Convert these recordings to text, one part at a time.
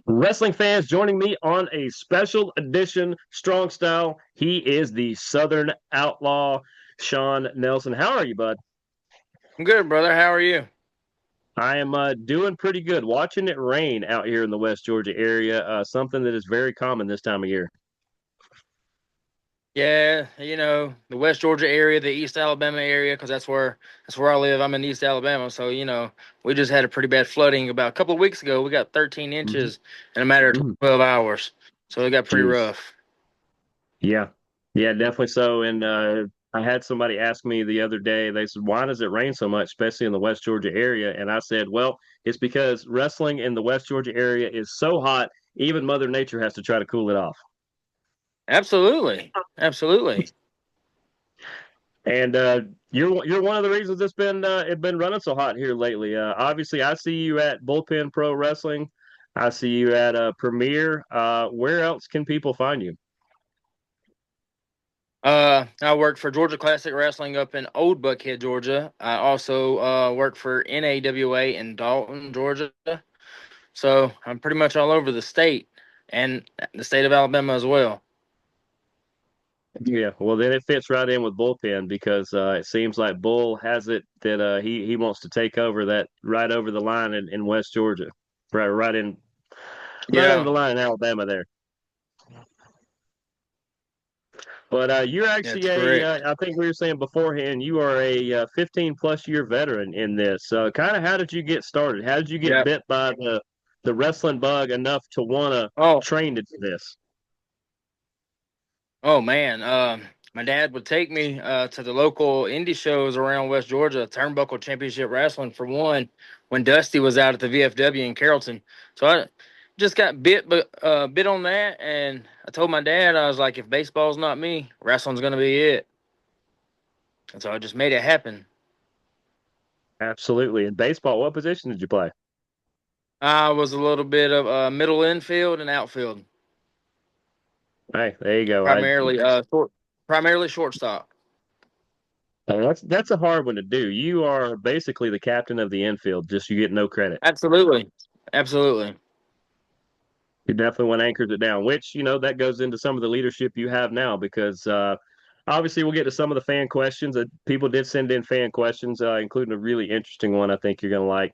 Wrestling fans joining me on a special edition Strong Style. He is the Southern Outlaw, Sean Nelson. How are you, bud? I'm good, brother. How are you? I am doing pretty good. Watching it rain out here in the West Georgia area, something that is very common this time of year. Yeah, the West Georgia area, the East Alabama area, because that's where I live. I'm in East Alabama, so we just had a pretty bad flooding about a couple of weeks ago. We got 13 Hmm. inches in a matter of 12 hours, so it got pretty Jeez. rough. Yeah. Yeah, definitely so. And I had somebody ask me the other day, they said, why does it rain so much, especially in the West Georgia area? And I said, well, it's because wrestling in the West Georgia area is so hot, even Mother Nature has to try to cool it off. Absolutely, absolutely. And you're one of the reasons it's been running so hot here lately. Obviously, I see you at Bullpen Pro Wrestling. I see you at Premier. Where else can people find you? I worked for Georgia Classic Wrestling up in Old Buckhead, Georgia. I also worked for NAWA in Dalton, Georgia. So I'm pretty much all over the state and the state of Alabama as well. Yeah, well, then it fits right in with Bullpen because it seems like Bull has it that he wants to take over that right over the line in West Georgia, right over Yeah, the line in Alabama there. But you're that's actually correct. I think we were saying beforehand, you are a 15 plus year veteran in this. Kind of how did you get started? How did you get Yeah. bit by the wrestling bug enough to want to Oh, train to do this? oh man. My dad would take me to the local indie shows around West Georgia, Turnbuckle Championship Wrestling for one, when Dusty was out at the VFW in Carrollton. So I just got bit on that, and I told my dad, I was like, if baseball's not me, wrestling's gonna be it. And so I just made it happen. Absolutely. In baseball, what position did you play? I was a little bit of middle infield and outfield, Hey, there you go. primarily shortstop. That's a hard one to do. You are basically the captain of the infield, just you get no credit. Absolutely, absolutely. You definitely one anchors it down, which that goes into some of the leadership you have now because obviously we'll get to some of the fan questions that people did send in fan questions, including a really interesting one I think you're going to like.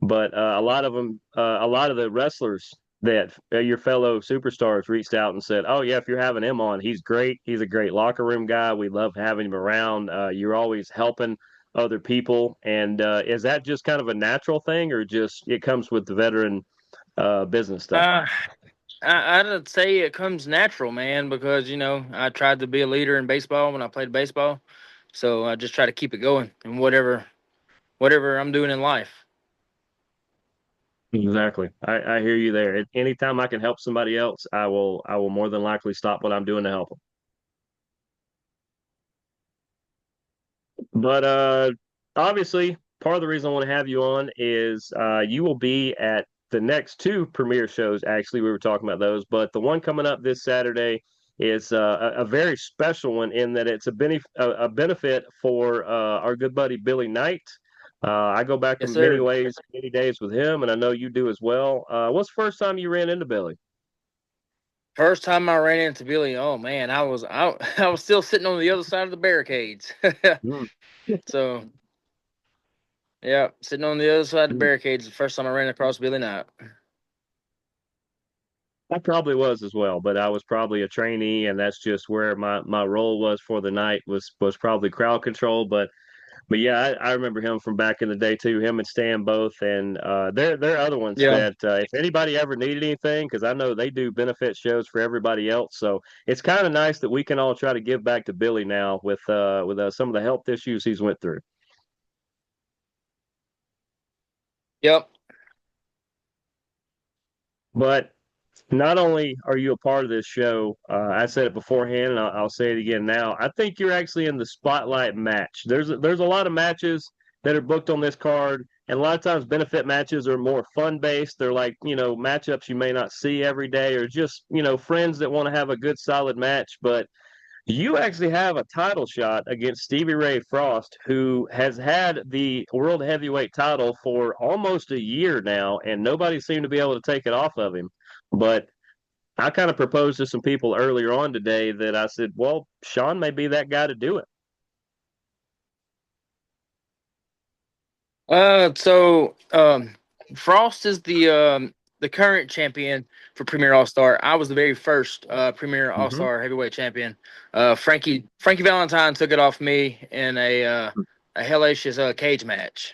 But a lot of them, a lot of the wrestlers that your fellow superstars reached out and said, "Oh yeah, if you're having him on, he's great. He's a great locker room guy. We love having him around. You're always helping other people." And is that just kind of a natural thing, or just it comes with the veteran business stuff? Uh, I'd say it comes natural, man, because I tried to be a leader in baseball when I played baseball, so I just try to keep it going in whatever I'm doing in life. Exactly. I hear you there. Anytime I can help somebody else, I will more than likely stop what I'm doing to help them. But obviously, part of the reason I want to have you on is you will be at the next two premiere shows. Actually, we were talking about those, but the one coming up this Saturday is a very special one in that it's a benefit for our good buddy Billy Knight. I go back Yes, in many sir. ways, many days with him, and I know you do as well. What's the first time you ran into Billy? First time I ran into Billy, oh man, I was still sitting on the other side of the barricades. Mm. So yeah, sitting on the other side of the barricades the first time I ran across Billy Knight. I probably was as well, but I was probably a trainee, and that's just where my role was for the night was probably crowd control. But yeah, I remember him from back in the day too. Him and Stan both, and there are other ones Yeah. that if anybody ever needed anything, because I know they do benefit shows for everybody else. So it's kind of nice that we can all try to give back to Billy now with some of the health issues he's went through. Yep. But not only are you a part of this show, I said it beforehand, and I'll say it again now. I think you're actually in the spotlight match. There's a lot of matches that are booked on this card, and a lot of times benefit matches are more fun based. They're like matchups you may not see every day, or just friends that want to have a good solid match. But You actually have a title shot against Stevie Ray Frost, who has had the world heavyweight title for almost a year now, and nobody seemed to be able to take it off of him. But I kind of proposed to some people earlier on today that I said, well, Sean may be that guy to do it. Frost is the current champion for Premier All Star. I was the very first Premier All Hmm. Star heavyweight champion. Frankie Valentine took it off me in a hellacious cage match.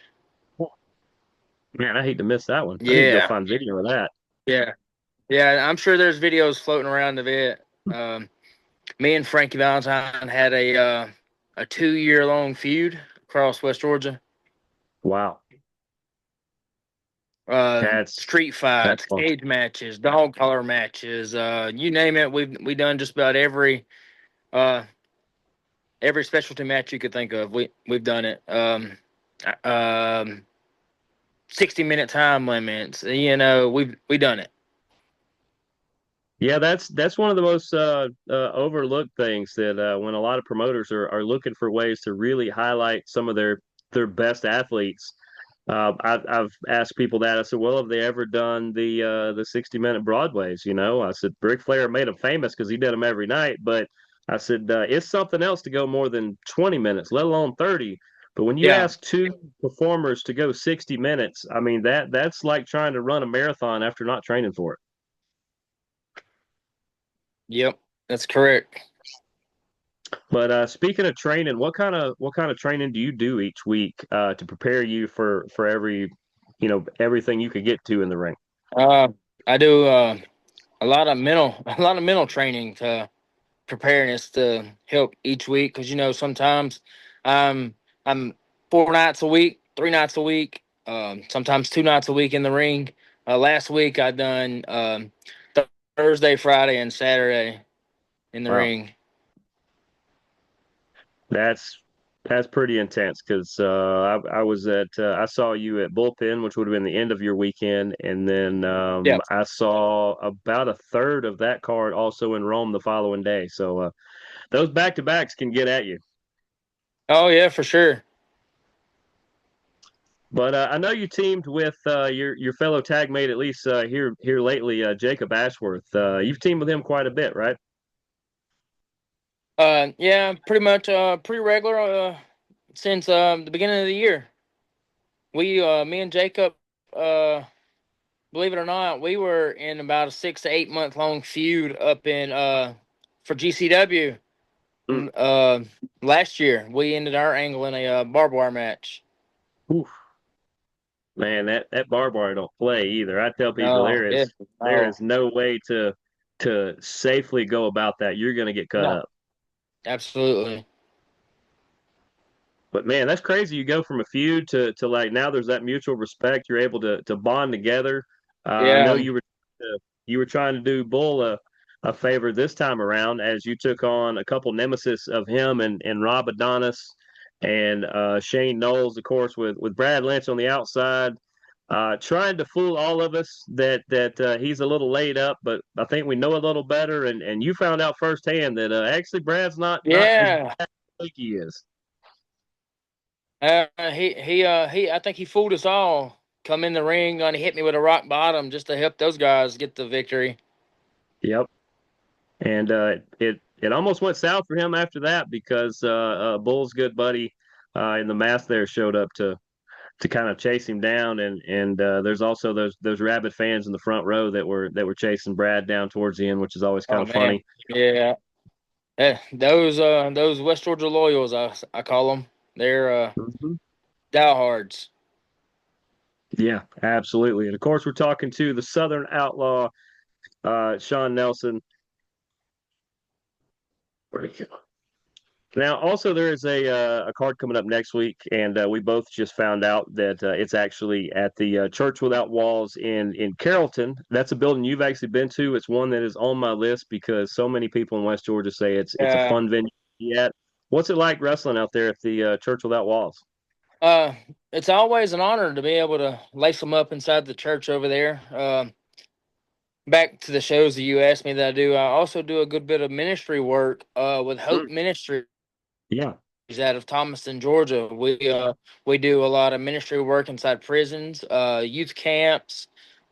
Man, I hate to miss that one. I need to go Yeah, find video of that. yeah, yeah. I'm sure there's videos floating around of it. Me and Frankie Valentine had a 2 year long feud across West Georgia. Wow, that's Street that's fights, fun. cage matches, dog collar matches, you name it. We've done just about uh every specialty match you could think of. We've done it. Uh, um 60-minute time limits. We done it. Yeah, that's one of the most overlooked things that when a lot of promoters are looking for ways to really highlight some of their best athletes. I've asked people that. I said, "Well, have they ever done the 60-minute Broadways?" You know, I said, "Ric Flair made them famous because he did them every night." But I said, "It's something else to go more than 20 minutes, let alone 30." But when you Yeah. ask two performers to go 60 minutes, I mean that's like trying to run a marathon after not training for it. Yep. That's correct. But speaking of training, what kind of training do you do each week to prepare you for every everything you could get to in the ring? Uh, I do a lot of mental a lot of mental training to preparedness to help each week because sometimes I'm 4 nights a week, 3 nights a week, sometimes 2 nights a week in the ring. Last week I done Thursday, Friday, and Saturday in the Wow, ring. that's that's pretty intense because I was at I saw you at Bullpen, which would have been the end of your weekend, and then Yeah. I saw about a third of that card also in Rome the following day. So those back to backs can get at you. Oh yeah, for sure. But I know you teamed with your fellow tag mate at least here lately, Jacob Ashworth. You've teamed with him quite a bit, right? Yeah, pretty much pretty regular since the beginning of the year. Me and Jacob, uh, believe it or not, we were in about a 6 to 8 month long feud up in for GCW. Mm. Uh, Last year we ended our angle in a barbed wire match. Oof. Man, that barbed wire don't play either. I tell people Oh yeah, there oh is no way to safely go about that. You're going to get cut no, up. absolutely, But man, that's crazy. You go from a feud to like now there's that mutual respect. You're able to bond together. I know yeah, you were trying to do Bull a favor this time around as you took on a couple nemesis of him and Rob Adonis and Shane Knowles, of course, with Brad Lynch on the outside. Trying to fool all of us that he's a little laid up, but I think we know a little better. And you found out firsthand that actually Brad's not as bad yeah. as I think he is. He I think he fooled us all. Come in the ring and he hit me with a rock bottom just to help those guys get the victory. Yep. And it almost went south for him after that because Bull's good buddy in the mask there showed up to kind of chase him down, and there's also those rabid fans in the front row that were chasing Brad down towards the end, which is always kind Oh of man, funny. yeah. Those West Georgia loyals, I call them. They're Mhm. diehards. Yeah, absolutely. And of course, we're talking to the Southern Outlaw, Sean Nelson. Where'd he go? Now, also there is a card coming up next week, and we both just found out that it's actually at the Church Without Walls in Carrollton. That's a building you've actually been to. It's one that is on my list because so many people in West Georgia say it's a Uh, fun venue to be at. What's it like wrestling out there at the Church Without Walls? uh, it's always an honor to be able to lace them up inside the church over there. back to the shows that you asked me that I do, I also do a good bit of ministry work with Hope Mm. Ministries Yeah. out of Thomaston, Georgia. We do a lot of ministry work inside prisons, youth camps,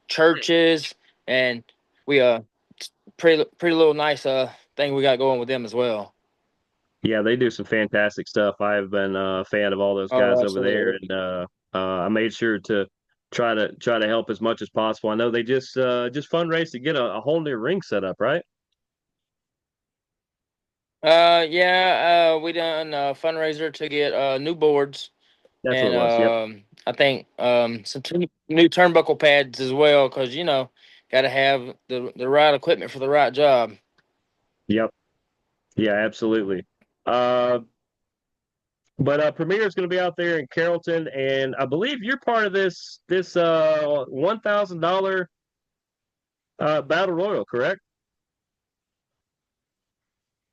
churches, and we pretty little nice thing we got going with them as well. Yeah, they do some fantastic stuff. I've been a fan of all those Oh, guys over there, absolutely. and I made sure to try to help as much as possible. I know they just fundraised to get a whole new ring set up, right? Yeah, we done a fundraiser to get new boards That's what and it was. Yep, I think some new turnbuckle pads as well because got to have the right equipment for the right job. yep, yeah, absolutely. Uh, but Premier is going to be out there in Carrollton, and I believe you're part of this $1,000 battle royal, correct?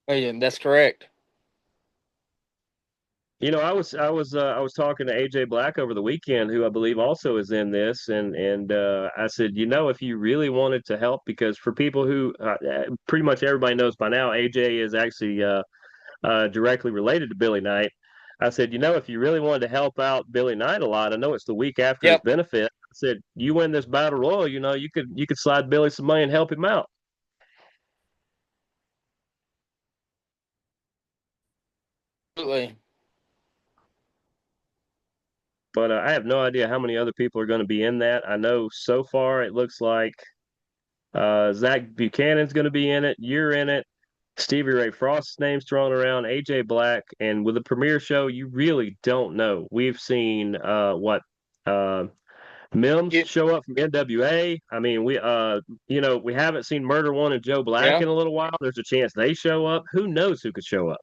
Oh, yeah, that's correct. You know, I was talking to AJ Black over the weekend, who I believe also is in this, and I said, you know, if you really wanted to help, because for people who pretty much everybody knows by now, AJ is actually directly related to Billy Knight. I said, you know, if you really wanted to help out Billy Knight a lot, I know it's the week after his Yep, benefit. I said, you win this battle royal, you know, you could slide Billy some money and help him out. absolutely. But I have no idea how many other people are going to be in that. I know so far it looks like Zach Buchanan's going to be in it. You're in it. Stevie Ray Frost's name's thrown around. AJ Black, and with the premiere show, you really don't know. We've seen what uh, Mims You, show up from NWA. I mean, we haven't seen Murder One and Joe Black yeah. in a little while. There's a chance they show up. Who knows who could show up?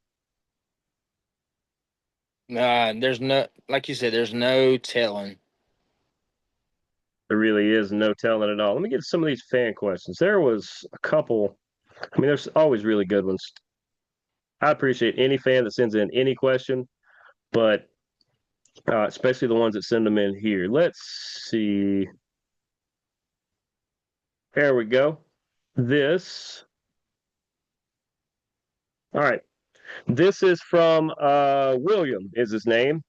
There's no, like you said, there's no telling. There really is no telling at all. Let me get some of these fan questions. There was a couple. I mean, there's always really good ones. I appreciate any fan that sends in any question, but especially the ones that send them in here. Let's see. There we go. This. All right. This is from William, is his name.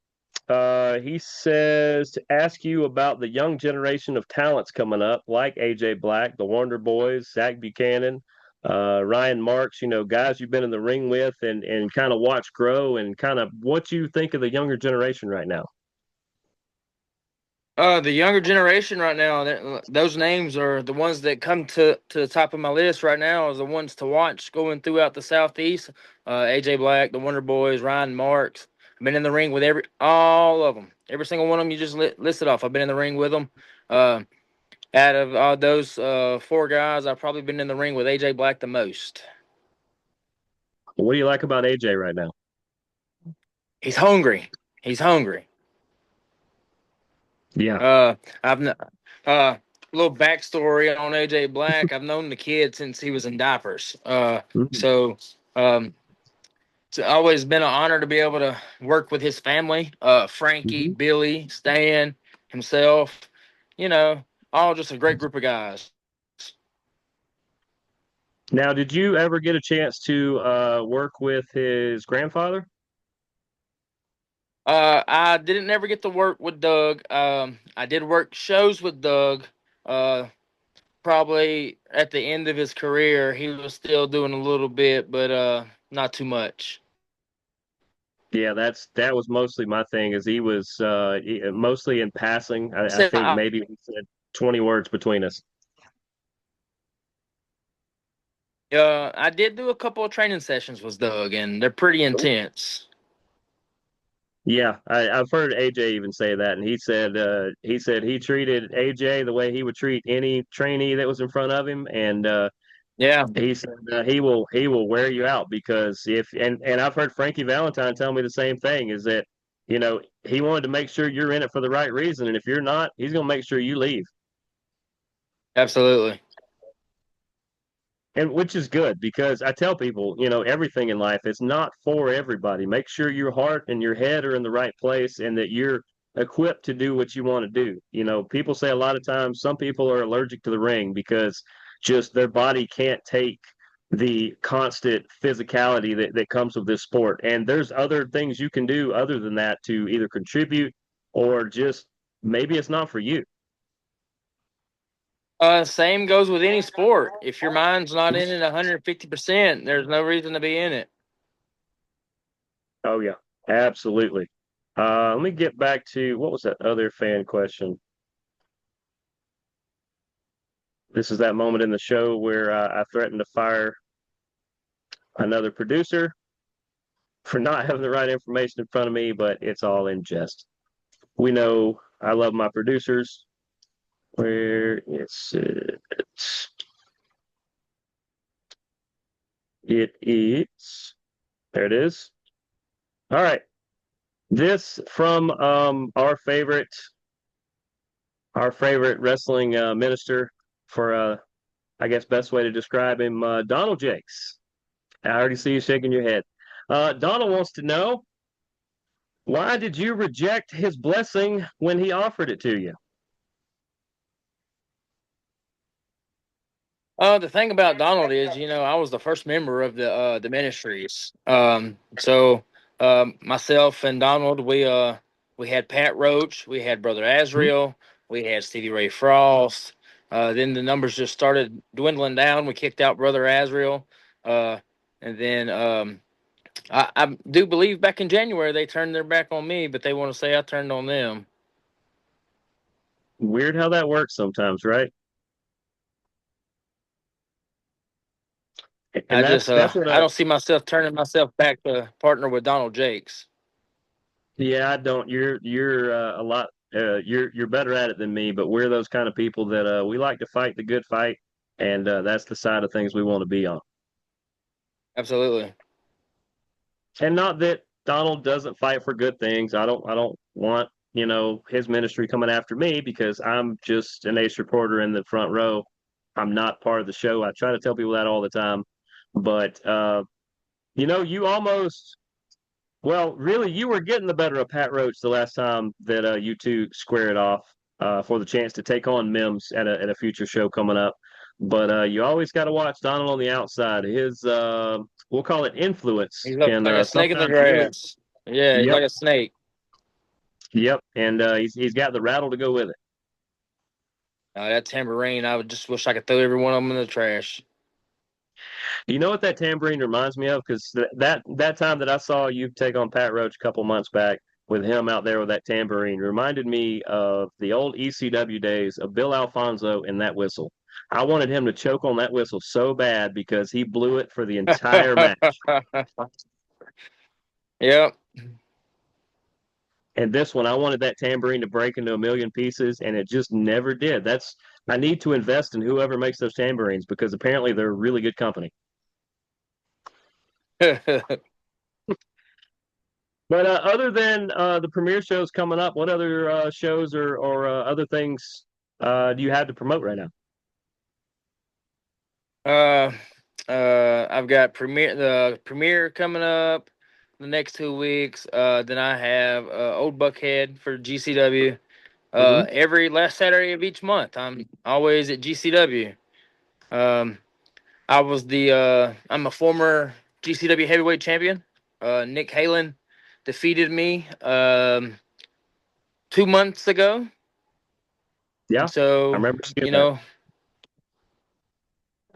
He says to ask you about the young generation of talents coming up, like AJ Black, the Wonder Boys, Zach Buchanan, Ryan Marks, you know, guys you've been in the ring with and kind of watch grow and kind of what you think of the younger generation right now. The younger generation right now, those names are the ones that come to the top of my list right now. Is the ones to watch going throughout the southeast. AJ Black, the Wonder Boys, Ryan Marks. I've been in the ring with all of them. Every single one of them you just listed off. I've been in the ring with them. Out of those four guys, I've probably been in the ring with AJ Black the most. What do you like about AJ right now? He's hungry. He's hungry. Yeah. I've little backstory on AJ Black. I've known the kid since he was in diapers. Mm-hmm. So it's always been an honor to be able to work with his family. Frankie, Mm-hmm. Billy, Stan, himself. You know, all just a great group of guys. Now, did you ever get a chance to work with his grandfather? I didn't never get to work with Doug. I did work shows with Doug. Uh, Probably at the end of his career, he was still doing a little bit, but not too much. Yeah, that was mostly my thing. Is he was mostly in passing. I So think maybe he said 20 words between us. I did do a couple of training sessions with Doug, and they're pretty intense. Yeah, I've heard AJ even say that, and he said he treated AJ the way he would treat any trainee that was in front of him, and Yeah, he said he will wear you out because if and I've heard Frankie Valentine tell me the same thing is that he wanted to make sure you're in it for the right reason, and if you're not, he's gonna make sure you leave. absolutely. And which is good because I tell people, everything in life is not for everybody. Make sure your heart and your head are in the right place and that you're equipped to do what you want to do. People say a lot of times some people are allergic to the ring because just their body can't take the constant physicality that comes with this sport. And there's other things you can do other than that to either contribute or just maybe it's not for you. Same goes with any sport. If your mind's not in it 150%, there's no reason to be in it. Oh yeah, absolutely. Let me get back to what was that other fan question? This is that moment in the show where I threatened to fire another producer for not having the right information in front of me, but it's all in jest. We know I love my producers. Where it is. There it is. All right. This from our favorite wrestling minister for I guess best way to describe him, Donald Jakes. I already see you shaking your head. Donald wants to know, why did you reject his blessing when he offered it to you? The thing about Donald is, I was the first member of the ministries. So myself and Donald, we had Pat Roach, we had Brother Hmm? Azrael, we had Stevie Ray Frost. Then the numbers just started dwindling down. We kicked out Brother Azrael, uh, and then I do believe back in January they turned their back on me, but they want to say I turned on them. Weird how that works sometimes, right? And that's what I don't see myself turning myself back to partner with Donald Jakes. yeah, I don't. You're a lot. You're better at it than me, but we're those kind of people that we like to fight the good fight, and that's the side of things we want to be on. Absolutely. And not that Donald doesn't fight for good things. I don't want his ministry coming after me because I'm just an ace reporter in the front row. I'm not part of the show. I try to tell people that all the time, but you almost well, really, you were getting the better of Pat Roach the last time that you two squared off for the chance to take on Mims at a future show coming up. But you always got to watch Donald on the outside. His we'll call it influence He's can like a snake in the sometimes really. grass. Yeah, he's Yep, like a snake. yep, and he's got the rattle to go with it. That tambourine, I would just wish I could throw every one of them in the trash. You know what that tambourine reminds me of? Because that time that I saw you take on Pat Roach a couple months back with him out there with that tambourine reminded me of the old ECW days of Bill Alfonso and that whistle. I wanted him to choke on that whistle so bad because he blew it for the entire match. Yep. And this one, I wanted that tambourine to break into a million pieces, and it just never did. I need to invest in whoever makes those tambourines because apparently they're really good company. But other than the premiere shows coming up, what other shows or other things do you have to promote right now? uh, I've got the premiere coming up the next 2 weeks. Then I have Old Buckhead for GCW. Hmm. Every last Saturday of each month, I'm always at GCW. Um, I'm a former GCW heavyweight champion. Nick Halen defeated me 2 months ago. And Yeah, I so, remember seeing you that. know,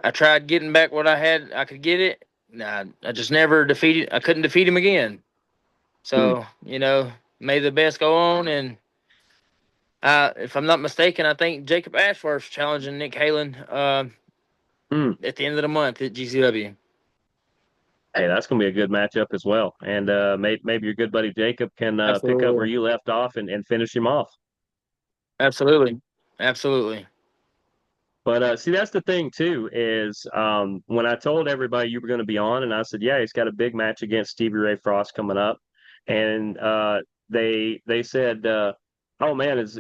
I tried getting back what I had. I could get it. Nah, I just never defeated. I couldn't defeat him again. Hmm. So, may the best go on. And if I'm not mistaken, I think Jacob Ashworth's challenging Nick Halen Hmm. at the end of the month at GCW. Hey, that's going to be a good matchup as well. And maybe your good buddy Jacob can pick up where Absolutely. you left off and finish him off. Absolutely. Absolutely. But see, that's the thing too, is when I told everybody you were going to be on, and I said, yeah, he's got a big match against Stevie Ray Frost coming up, and they said, oh man, is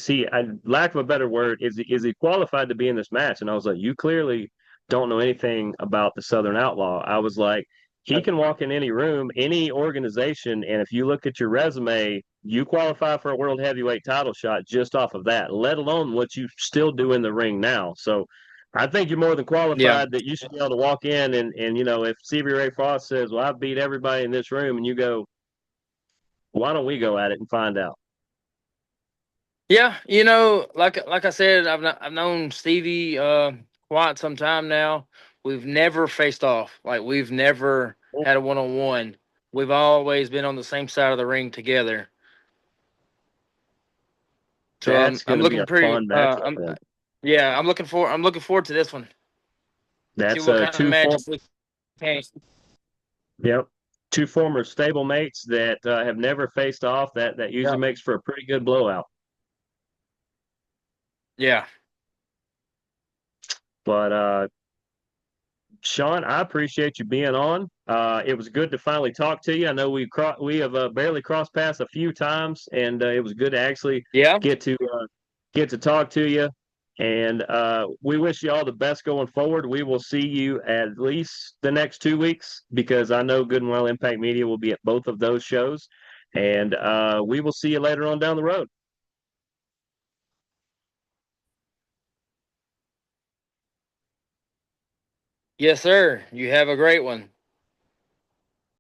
he, lack of a better word, is he qualified to be in this match? And I was like, you clearly don't know anything about the Southern Outlaw. I was like, he can walk in any room, any organization, and if you look at your resume, you qualify for a world heavyweight title shot just off of that, let alone what you still do in the ring now. So I think you're more than Yeah. qualified that you should be able to walk in and if Stevie Ray Frost says, well, I've beat everybody in this room, and you go, why don't we go at it and find out? Yeah, like I said, I've known Stevie quite some time now. We've never faced off. Like we've never had a one on one. We've always been on the same side of the ring together. So That's I'm going to be a looking pretty fun matchup, I'm man. yeah, I'm looking forward to this one. See That's what kind of two form, matches we can. yep, two former stable mates that have never faced off. That Yeah. usually makes for a pretty good blowout. Yeah. But Sean, I appreciate you being on. It was good to finally talk to you. I know we have barely crossed paths a few times, and it was good to actually Yeah. get to get to talk to you. And we wish you all the best going forward. We will see you at least the next 2 weeks because I know Good and Well Impact Media will be at both of those shows, and we will see you later on down the road. Yes, sir. You have a great one.